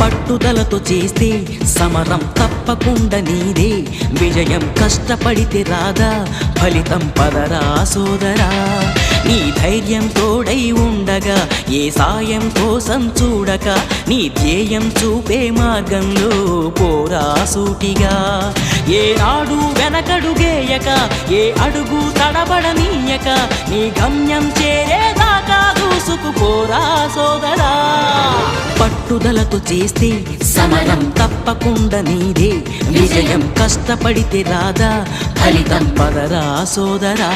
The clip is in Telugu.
పట్టుదలతో చేస్తే సమరం తప్పకుండా నీదే, విజయం కష్టపడితే రాదా ఫలితం పదరా సోదరా. నీ ధైర్యం తోడై ఉండగా ఏ సాయం కోసం చూడక, నీ ధ్యేయం చూపే మార్గంలో పోరా సూటిగా. ఏ నాడు వెనకడుగేయక, ఏ అడుగు తడబడనీయక, నీ గమ్యం చేరేదాకా దూసుకుపోరా సోదరా. పట్టుదలతో చేస్తే సమరం తప్పకుండా నీదే, విజయం కష్టపడితే రాదా ఫలితం పదరా సోదరా.